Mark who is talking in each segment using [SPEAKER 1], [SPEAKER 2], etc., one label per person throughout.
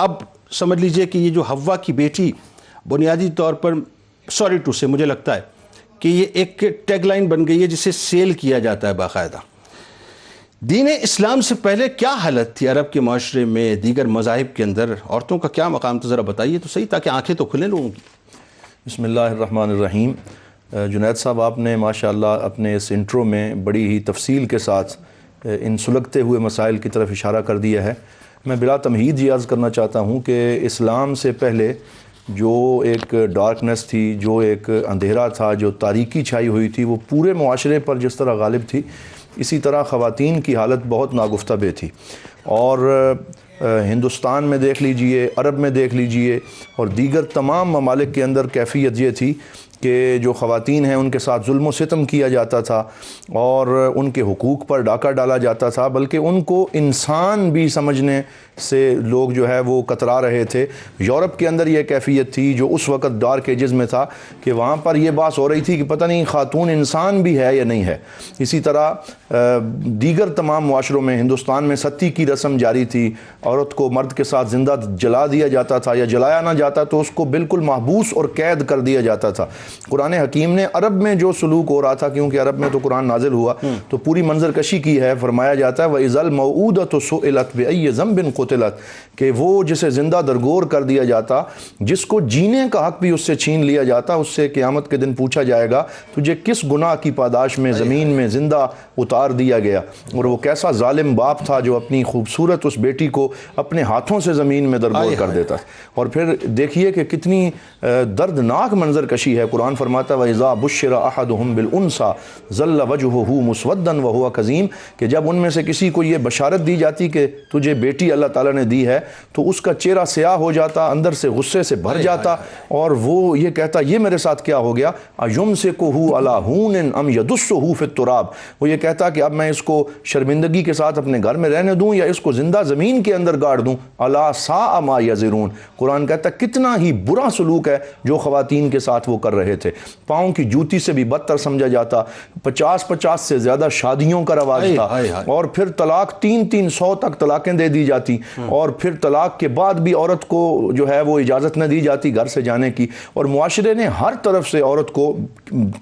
[SPEAKER 1] اب سمجھ لیجئے کہ یہ جو حوا کی بیٹی بنیادی طور پر سوری ٹو سے مجھے لگتا ہے کہ یہ ایک ٹیگ لائن بن گئی ہے جسے سیل کیا جاتا ہے باقاعدہ. دین اسلام سے پہلے کیا حالت تھی عرب کے معاشرے میں، دیگر مذاہب کے اندر عورتوں کا کیا مقام تھا؟ ذرا بتائیے تو صحیح تاکہ آنکھیں تو کھلیں لوگوں کی.
[SPEAKER 2] بسم اللہ الرحمن الرحیم. جنید صاحب، آپ نے ماشاءاللہ اپنے اس انٹرو میں بڑی ہی تفصیل کے ساتھ ان سلگتے ہوئے مسائل کی طرف اشارہ کر دیا ہے. میں بلا تمہید یہ عرض کرنا چاہتا ہوں کہ اسلام سے پہلے جو ایک ڈارکنیس تھی، جو ایک اندھیرا تھا، جو تاریکی چھائی ہوئی تھی، وہ پورے معاشرے پر جس طرح غالب تھی، اسی طرح خواتین کی حالت بہت ناگفتہ بے تھی. اور ہندوستان میں دیکھ لیجئے، عرب میں دیکھ لیجئے، اور دیگر تمام ممالک کے اندر کیفیت یہ تھی کہ جو خواتین ہیں ان کے ساتھ ظلم و ستم کیا جاتا تھا اور ان کے حقوق پر ڈاکہ ڈالا جاتا تھا، بلکہ ان کو انسان بھی سمجھنے سے لوگ جو ہے وہ کترا رہے تھے. یورپ کے اندر یہ کیفیت تھی جو اس وقت ڈارک ایجز میں تھا کہ وہاں پر یہ بات ہو رہی تھی کہ پتہ نہیں خاتون انسان بھی ہے یا نہیں ہے. اسی طرح دیگر تمام معاشروں میں، ہندوستان میں ستی کی رسم جاری تھی. عورت کو مرد کے ساتھ زندہ جلا دیا جاتا تھا، یا جلایا نہ جاتا تو اس کو بالکل محبوس اور قید کر دیا جاتا تھا. قرآن حکیم نے عرب میں جو سلوک ہو رہا تھا، کیونکہ عرب میں تو قرآن نازل ہوا، تو پوری منظر کشی کی ہے. فرمایا جاتا ہے وَإِذَا الْمَوْعُودَةُ سُئِلَتْ بِأَيِّ ذَنبٍ قُتِلَتْ، کہ وہ جسے زندہ درگور کر دیا جاتا، جس کو جینے کا حق بھی اس سے چھین لیا جاتا، اس سے قیامت کے دن پوچھا جائے گا تجھے کس گناہ کی پاداش میں زمین میں زندہ اتار دیا گیا. اور وہ کیسا ظالم باپ تھا جو اپنی خوبصورت اس بیٹی کو اپنے ہاتھوں سے زمین میں درگور کر دیتا. اور پھر دیکھیے کہ کتنی دردناک منظر کشی ہے. قرآن فرماتا ہے وَإِذَا بُشِّرَ أَحَدُهُمْ بِالْأُنْثَىٰ ظَلَّ وَجْهُهُ مُسْوَدًّا وَهُوَ كَظِيمٌ، کہ جب ان میں سے کسی کو یہ بشارت دی جاتی کہ تجھے بیٹی اللہ تعالیٰ نے دی ہے، تو اس کا چہرہ سیاہ ہو جاتا، اندر سے غصے سے بھر جاتا، اور وہ یہ کہتا یہ میرے ساتھ کیا ہو گیا. أَيُمْسِكُهُ عَلَىٰ هُونٍ أَمْ يَدُسُّهُ فِي التُّرَابِ، وہ یہ کہتا کہ اب میں اس کو شرمندگی کے ساتھ اپنے گھر میں رہنے دوں یا اس کو زندہ زمین کے اندر گاڑ دوں. أَلَا سَاءَ مَا يَزِرُونَ، قرآن کہتا کتنا ہی برا سلوک ہے جو خواتین کے ساتھ وہ کر رہے تھے. پاؤں کی جوتی سے بھی بدتر سمجھا جاتا. 50 سے زیادہ شادیوں کا رواج تھا، اور پھر طلاق 300 تک طلاقیں دے دی جاتی، اور پھر طلاق کے بعد بھی عورت کو جو ہے وہ اجازت نہ دی جاتی گھر سے جانے کی. اور معاشرے نے ہر طرف سے عورت کو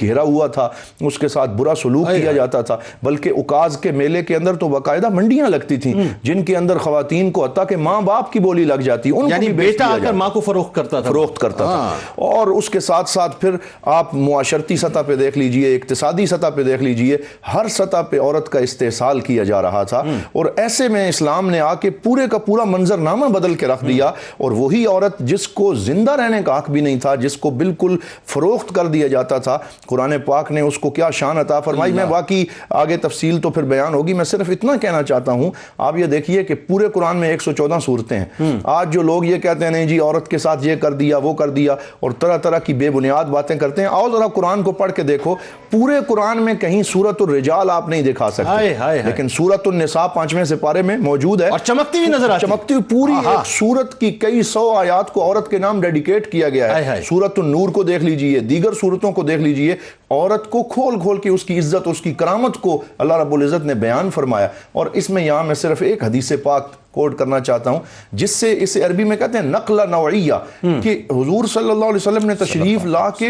[SPEAKER 2] گھیرا ہوا تھا، اس کے ساتھ برا سلوک کیا جاتا تھا. بلکہ عکاظ کے میلے کے اندر تو باقاعدہ منڈیاں لگتی تھیں جن کے اندر خواتین کو حتیٰ کہ ماں باپ کی بولی لگ جاتی،
[SPEAKER 1] یعنی بیٹا آ کر ماں کو فروخت کرتا تھا.
[SPEAKER 2] اور اس کے ساتھ ساتھ پھر آپ معاشرتی سطح پہ دیکھ لیجئے، اقتصادی سطح پہ دیکھ لیجئے، ہر سطح پہ عورت کا استحصال کیا جا رہا تھا. اور ایسے میں اسلام نے آ کے پورے کا پورا منظرنامہ بدل کے رکھ دیا. اور وہی عورت جس کو زندہ رہنے کا حق بھی نہیں تھا، جس کو بالکل فروخت کر دیا جاتا تھا، قرآن پاک نے اس کو کیا شان عطا فرمائی. میں واقعی آگے تفصیل تو پھر بیان ہوگی، میں صرف اتنا کہنا چاہتا ہوں. آپ یہ دیکھیے کہ پورے قرآن میں 114 صورتیں ہیں. آج جو لوگ یہ کہتے ہیں نہیں جی عورت کے ساتھ یہ کر دیا وہ کر دیا، اور طرح طرح کی بے بنیاد باتیں کرتے ہیں. آؤ ذرا قرآن کو پڑھ کے دیکھو، پورے قرآن میں کہیں سورۃ الرجال آپ نہیں دکھا سکتے، لیکن سورۃ النساء 5ویں سپارے میں موجود ہے،
[SPEAKER 1] اور چمکتی ہوئی نظر آتی،
[SPEAKER 2] چمکتی ہوئی پوری ایک سورت کی کئی 100 آیات کو عورت کے نام ڈیڈیکیٹ کیا گیا ہے. سورۃ النور کو دیکھ لیجئے، دیگر سورتوں کو دیکھ لیجئے، عورت کو کھول کھول کے اس کی عزت، اس کی کرامت کو اللہ رب العزت نے بیان فرمایا. اور اس میں یہاں میں صرف ایک حدیث پاک کوٹ کرنا چاہتا ہوں، جس سے اسے عربی میں کہتے ہیں نقل نوعیہ، کہ حضور صلی اللہ علیہ وسلم نے تشریف لا کے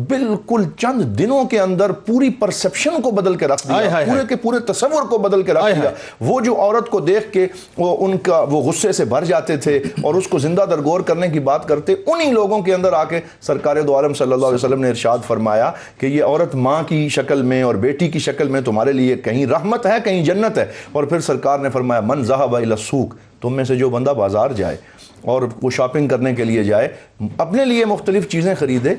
[SPEAKER 2] بالکل چند دنوں کے اندر پوری پرسپشن کو بدل کے رکھ دیا، پورے کے پورے تصور کو بدل کے رکھ دیا. وہ جو عورت کو دیکھ کے وہ غصے سے بھر جاتے تھے اور اس کو زندہ درگور کرنے کی بات کرتے، انہی لوگوں کے اندر آ کے سرکار دو عالم صلی اللہ علیہ وسلم نے ارشاد فرمایا کہ یہ عورت ماں کی شکل میں اور بیٹی کی شکل میں تمہارے لیے کہیں رحمت ہے کہیں جنت ہے. اور پھر سرکار نے فرمایا من ذهب الى السوق، تم میں سے جو بندہ بازار جائے اور وہ شاپنگ کرنے کے لیے جائے، اپنے لیے مختلف چیزیں خریدے،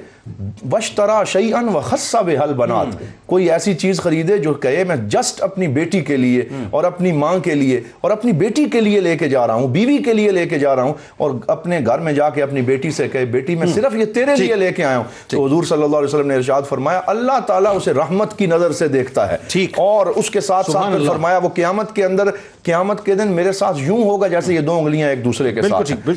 [SPEAKER 2] وَاشْتَرَىٰ شَيْئًا وَخَصَّ بِهَا الْبَنَاتِ، کوئی ایسی چیز خریدے جو کہے میں جسٹ اپنی بیٹی کے لیے اور اپنی ماں کے لیے اور اپنی بیٹی کے لیے لے کے جا رہا ہوں، بیوی کے لیے لے کے جا رہا ہوں، اور اپنے گھر میں جا کے اپنی بیٹی سے کہے بیٹی میں صرف یہ تیرے لیے لے کے آیا ہوں، تو حضور صلی اللہ علیہ وسلم نے ارشاد فرمایا اللہ تعالیٰ اسے رحمت کی نظر سے دیکھتا ہے. اور اس کے ساتھ ساتھ فرمایا وہ قیامت کے اندر، قیامت کے دن میرے ساتھ یوں ہوگا جیسے یہ دو انگلیاں ایک دوسرے کے ساتھ.